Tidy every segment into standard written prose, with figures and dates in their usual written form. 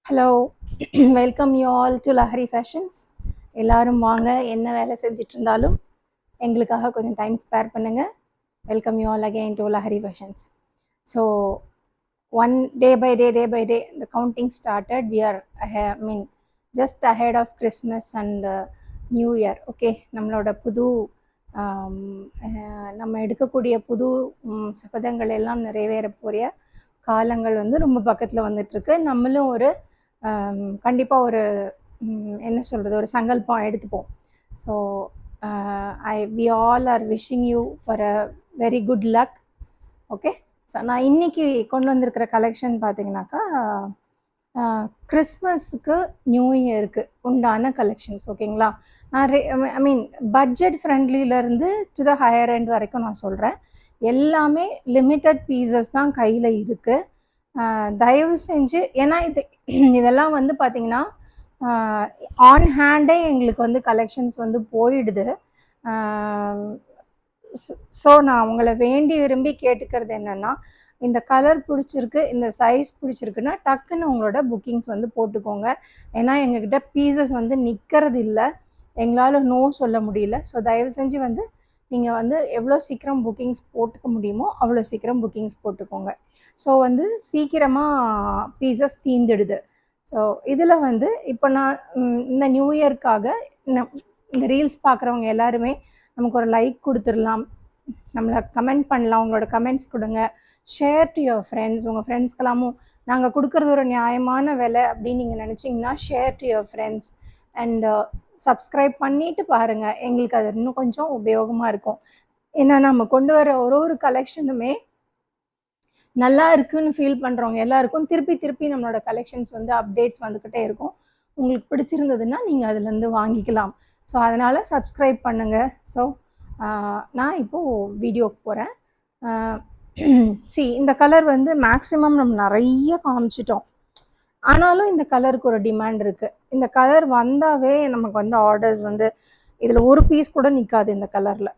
Hello welcome you all to Lahari fashions. எல்லோரும் வாங்க, என்ன வேலை செஞ்சிட்டு இருந்தாலும் எங்களுக்காக கொஞ்சம் டைம் ஸ்பேர் பண்ணுங்கள். Welcome you all again to Lahari fashions. So day by day the counting started. We are just ahead of Christmas and New Year. Okay, நம்மளோட புது நம்ம எடுக்கக்கூடிய புது சபதங்கள் எல்லாம் நிறைவேற போகிற காலங்கள் வந்து ரொம்ப பக்கத்தில் வந்துட்டுருக்கு. நம்மளும் ஒரு கண்டிப்பாக ஒரு என்ன சொல்கிறது, ஒரு சங்கல்பம் எடுத்துப்போம். So we all are wishing you for a very good luck. Okay, so நான் இன்றைக்கி கொண்டு வந்திருக்கிற கலெக்ஷன் பார்த்தீங்கன்னாக்கா கிறிஸ்மஸுக்கு நியூ இயருக்கு உண்டான கலெக்ஷன்ஸ். ஓகேங்களா, நான் பட்ஜெட் ஃப்ரெண்ட்லியிலேருந்து டு த ஹையர் எண்ட் வரைக்கும் நான் சொல்கிறேன். எல்லாமே லிமிட்டட் பீசஸ் தான் கையில் இருக்குது. தயவு செஞ்சு, ஏன்னா இதெல்லாம் வந்து பார்த்திங்கன்னா ஆன் ஹேண்டே எங்களுக்கு வந்து கலெக்ஷன்ஸ் வந்து போயிடுது. ஸோ நான் உங்களை வேண்டி விரும்பி கேட்டுக்கிறது என்னென்னா, இந்த கலர் பிடிச்சிருக்கு, இந்த சைஸ் பிடிச்சிருக்குன்னா டக்குன்னு உங்களோட புக்கிங்ஸ் வந்து போட்டுக்கோங்க. ஏன்னா எங்ககிட்ட பீசஸ் வந்து நிற்கிறது இல்லை, எங்களால் நோ சொல்ல முடியல. ஸோ தயவு செஞ்சு வந்து நீங்கள் வந்து எவ்வளோ சீக்கிரம் புக்கிங்ஸ் போட்டுக்க முடியுமோ அவ்வளோ சீக்கிரம் புக்கிங்ஸ் போட்டுக்கோங்க. ஸோ வந்து சீக்கிரமாக பீசஸ் தீந்துடுது. ஸோ இதில் வந்து இப்போ நான் இந்த நியூ இயர்க்காக இந்த ரீல்ஸ் பார்க்குறவங்க எல்லாருமே நமக்கு ஒரு லைக் கொடுத்துடலாம், நம்மளை கமெண்ட் பண்ணலாம், உங்களோட கமெண்ட்ஸ் கொடுங்க, ஷேர் டு யுவர் ஃப்ரெண்ட்ஸ். உங்கள் ஃப்ரெண்ட்ஸ்க்கெல்லாமும் நாங்கள் கொடுக்குறது ஒரு நியாயமான விலை அப்படின்னு நீங்கள் நினச்சிங்கன்னா share to your friends and subscribe பண்ணிவிட்டு பாருங்கள். எங்களுக்கு அது இன்னும் கொஞ்சம் உபயோகமாக இருக்கும். ஏன்னா நம்ம கொண்டு வர ஒரு கலெக்ஷனுமே நல்லா இருக்குன்னு ஃபீல் பண்ணுறவங்க எல்லாருக்கும் திருப்பி நம்மளோட கலெக்ஷன்ஸ் வந்து அப்டேட்ஸ் வந்துக்கிட்டே இருக்கும். உங்களுக்கு பிடிச்சிருந்ததுன்னா நீங்கள் அதுலேருந்து வாங்கிக்கலாம். ஸோ அதனால் சப்ஸ்கிரைப் பண்ணுங்கள். ஸோ நான் இப்போது வீடியோக்கு போகிறேன். இந்த கலர் வந்து மேக்ஸிமம் நம்ம நிறைய காமிச்சிட்டோம், ஆனாலும் இந்த கலருக்கு ஒரு டிமாண்ட் இருக்குது. இந்த கலர் வந்தாவே நமக்கு வந்து ஆர்டர்ஸ் வந்து இதில் ஒரு பீஸ் கூட நிற்காது. இந்த கலரில்,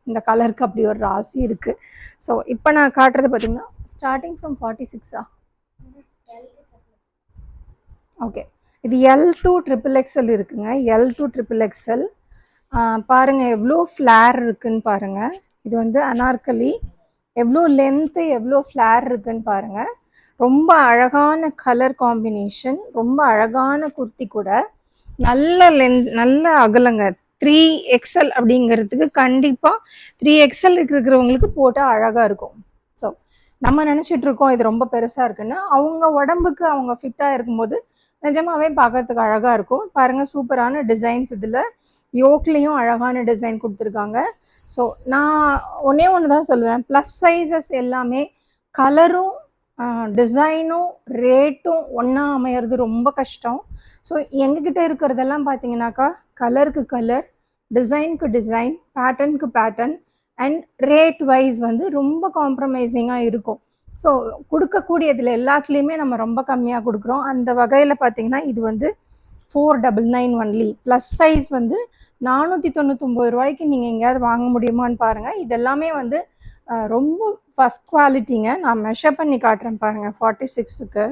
இந்த கலருக்கு அப்படி ஒரு ராசி இருக்குது. ஸோ இப்போ நான் காட்டுறது பார்த்திங்கன்னா ஸ்டார்டிங் ஃப்ரம் 46. ஓகே, இது L2 XXL இருக்குங்க. L2 XXL பாருங்கள் எவ்வளோ ஃப்ளேர் இருக்குதுன்னு பாருங்கள். இது வந்து அனார்கலி, எவ்வளோ லென்த்து எவ்வளோ ஃப்ளேர் இருக்குதுன்னு பாருங்கள். ரொம்ப அழகான கலர் காம்பினேஷன், ரொம்ப அழகான குர்த்தி கூட, நல்ல அகலங்க. 3XL அப்படிங்கிறதுக்கு கண்டிப்பாக 3XL இருக்கிறவங்களுக்கு போட்டால் அழகாக இருக்கும். ஸோ நம்ம நினச்சிட்ருக்கோம் இது ரொம்ப பெருசாக இருக்குன்னு, அவங்க உடம்புக்கு அவங்க ஃபிட்டாக இருக்கும்போது நிஜமாகவே பார்க்கறதுக்கு அழகாக இருக்கும். பாருங்கள், சூப்பரான டிசைன்ஸ், இதில் யோக்லேயும் அழகான டிசைன் கொடுத்துருக்காங்க. ஸோ நான் ஒன்று தான் சொல்லுவேன், ப்ளஸ் சைஸஸ் எல்லாமே கலரும் டிசைனும் ரேட்டும் ஒன்றா அமையிறது ரொம்ப கஷ்டம். ஸோ எங்ககிட்ட இருக்கிறதெல்லாம் பார்த்தீங்கன்னாக்கா கலருக்கு கலர், டிசைனுக்கு டிசைன், பேட்டர்னுக்கு பேட்டர்ன் அண்ட் ரேட் வைஸ் வந்து ரொம்ப காம்ப்ரமைசிங்காக இருக்கும். ஸோ கொடுக்கக்கூடியதில் எல்லாத்துலேயுமே நம்ம ரொம்ப கம்மியாக கொடுக்குறோம். அந்த வகையில் பார்த்தீங்கன்னா இது வந்து 499 ஒன்லி. ப்ளஸ் சைஸ் வந்து 499 ரூபாய்க்கு நீங்கள் எங்கேயாவது வாங்க முடியுமான்னு பாருங்கள். இதெல்லாமே வந்து ரொம்ப ஃபஸ்ட் குவாலிட்டிங்க. நான் மெஷர் பண்ணி காட்டுறேன் பாருங்கள். 46க்கு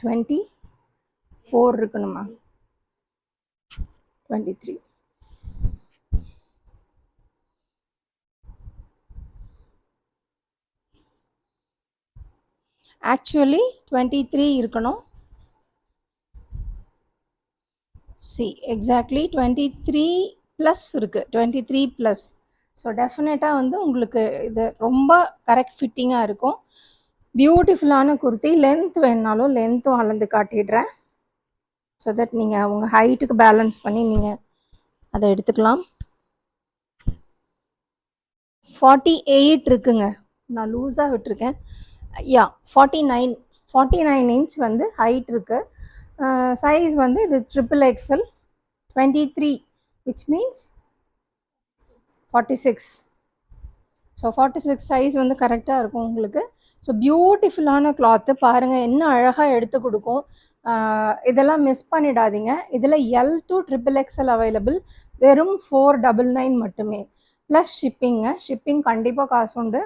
24 இருக்கணுமா, 23. ஆக்சுவலி 23 இருக்கணும். எக்ஸாக்ட்லி 23 ப்ளஸ் இருக்குது, 23 ப்ளஸ். ஸோ டெஃபினட்டாக வந்து உங்களுக்கு இது ரொம்ப கரெக்ட் ஃபிட்டிங்காக இருக்கும். பியூட்டிஃபுல்லான குர்த்தி. லென்த் வேணுனாலும் லென்த்தும் அளந்து காட்டிடுறேன். ஸோ தட் நீங்கள் உங்கள் ஹைட்டுக்கு பேலன்ஸ் பண்ணி நீங்கள் அதை எடுத்துக்கலாம். 48 இருக்குங்க, நான் லூஸாக விட்டுருக்கேன். 49 இன்ச் வந்து ஹைட் இருக்குது. சைஸ் வந்து இது XXL 23, which means 46. So 46 size வந்து கரெக்டாக இருக்கும் உங்களுக்கு. ஸோ பியூட்டிஃபுல்லான கிளாத்து பாருங்கள், என்ன அழகாக எடுத்து கொடுக்கும். இதெல்லாம் மிஸ் பண்ணிடாதீங்க. இதில் L2 XXL அவைலபிள், வெறும் 499 மட்டுமே. ப்ளஸ் ஷிப்பிங்க. ஷிப்பிங் கண்டிப்பாக காசு உண்டு,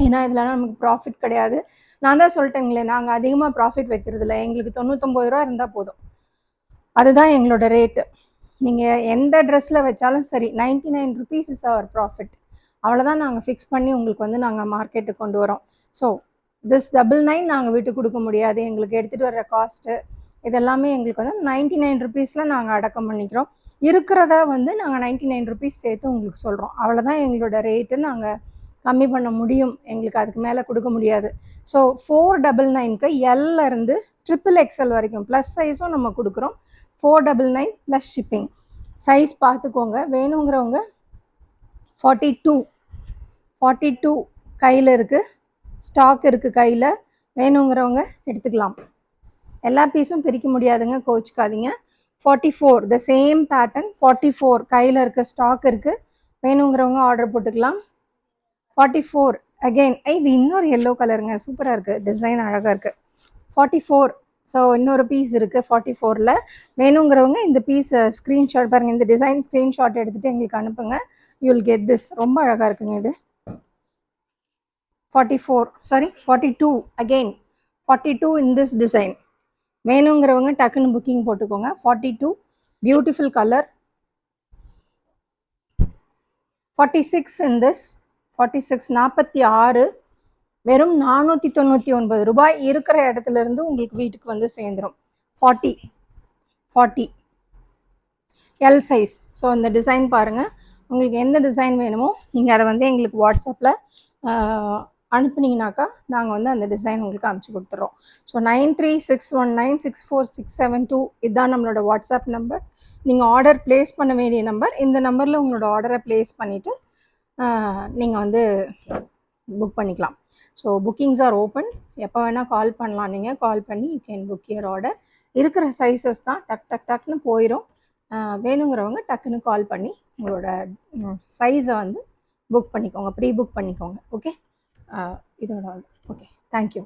ஏன்னா இதில் நமக்கு ப்ராஃபிட் கிடையாது. நான் தான் சொல்லிட்டேங்களே, நாங்கள் அதிகமாக ப்ராஃபிட் வைக்கிறதில்ல, எங்களுக்கு 99 ரூபா இருந்தால் போதும், அதுதான் எங்களோட ரேட்டு. நீங்கள் எந்த ட்ரெஸ்ஸில் வச்சாலும் சரி 99 ருபீஸ் இஸ் அவர் ப்ராஃபிட். அவ்வளோதான் நாங்கள் ஃபிக்ஸ் பண்ணி உங்களுக்கு வந்து நாங்கள் மார்க்கெட்டுக்கு கொண்டு வரோம். ஸோ திஸ் 99 நாங்கள் விட்டு கொடுக்க முடியாது. எங்களுக்கு எடுத்துகிட்டு வர்ற காஸ்ட்டு இதெல்லாமே எங்களுக்கு வந்து 99 ருபீஸில் நாங்கள் அடக்கம் பண்ணிக்கிறோம். இருக்கிறத வந்து நாங்கள் 99 ருபீஸ் சேர்த்து உங்களுக்கு சொல்கிறோம். அவ்வளோதான் எங்களோட ரேட்டு. நாங்கள் கம்மி பண்ண முடியும், எங்களுக்கு அதுக்கு மேலே கொடுக்க முடியாது. ஸோ 499க்கு எல்லேருந்து XXL வரைக்கும் ப்ளஸ் சைஸும் நம்ம கொடுக்குறோம். 499 ப்ளஸ் ஷிப்பிங். சைஸ் பார்த்துக்கோங்க. வேணுங்கிறவங்க 42 கையில் இருக்குது, ஸ்டாக் இருக்குது கையில். வேணுங்கிறவங்க எடுத்துக்கலாம். எல்லா பீஸும் பிரிக்க முடியாதுங்க, கோச்சிக்காதீங்க. 44 த சேம் பேட்டர்ன் 44 கையில் இருக்க ஸ்டாக் இருக்குது. வேணுங்கிறவங்க ஆர்டர் போட்டுக்கலாம். 44 அகெயின் இது இன்னொரு எல்லோ கலருங்க, சூப்பராக இருக்குது, டிசைன் அழகாக இருக்குது. 44 ஸோ இன்னொரு பீஸ் இருக்குது 44ல். வேணுங்கிறவங்க இந்த பீஸ் ஸ்க்ரீன்ஷாட் பாருங்கள், இந்த டிசைன் ஸ்க்ரீன்ஷாட் எடுத்துகிட்டு எங்களுக்கு அனுப்புங்க. You will get this. ரொம்ப அழகாக இருக்குங்க இது. 42 அகெயின் 42 இன் திஸ் டிசைன். வேணுங்கிறவங்க டக்குன்னு புக்கிங் போட்டுக்கோங்க. 42 பியூட்டிஃபுல் கலர். 46 இன் திஸ் 46 வெறும் 499 ரூபாய் இருக்கிற இடத்துல இருந்து உங்களுக்கு வீட்டுக்கு வந்து சேர்ந்துடும். 40 எல் சைஸ். ஸோ இந்த டிசைன் பாருங்கள், உங்களுக்கு எந்த டிசைன் வேணுமோ நீங்கள் அதை வந்து எங்களுக்கு வாட்ஸ்அப்பில் அனுப்புனீங்கனாக்கா நாங்கள் வந்து அந்த டிசைன் உங்களுக்கு அனுப்பிச்சி கொடுத்துட்றோம். ஸோ 9361964672 இதுதான் நம்மளோட வாட்ஸ்அப் நம்பர். நீங்கள் ஆர்டர் ப்ளேஸ் பண்ண வேண்டிய நம்பர். இந்த நம்பரில் உங்களோட ஆர்டரை ப்ளேஸ் பண்ணிவிட்டு நீங்கள் வந்து புக் பண்ணிக்கலாம். So bookings are open. எப்போ வேணால் கால் பண்ணலாம். நீங்கள் கால் பண்ணி you can book your order. இருக்கிற சைஸஸ் தான் டக்குன்னு போயிடும். வேணுங்கிறவங்க டக்குன்னு கால் பண்ணி உங்களோட சைஸை வந்து புக் பண்ணிக்கோங்க, ப்ரீ புக் பண்ணிக்கோங்க. ஓகே, இதோட ஓகே, தேங்க்யூ.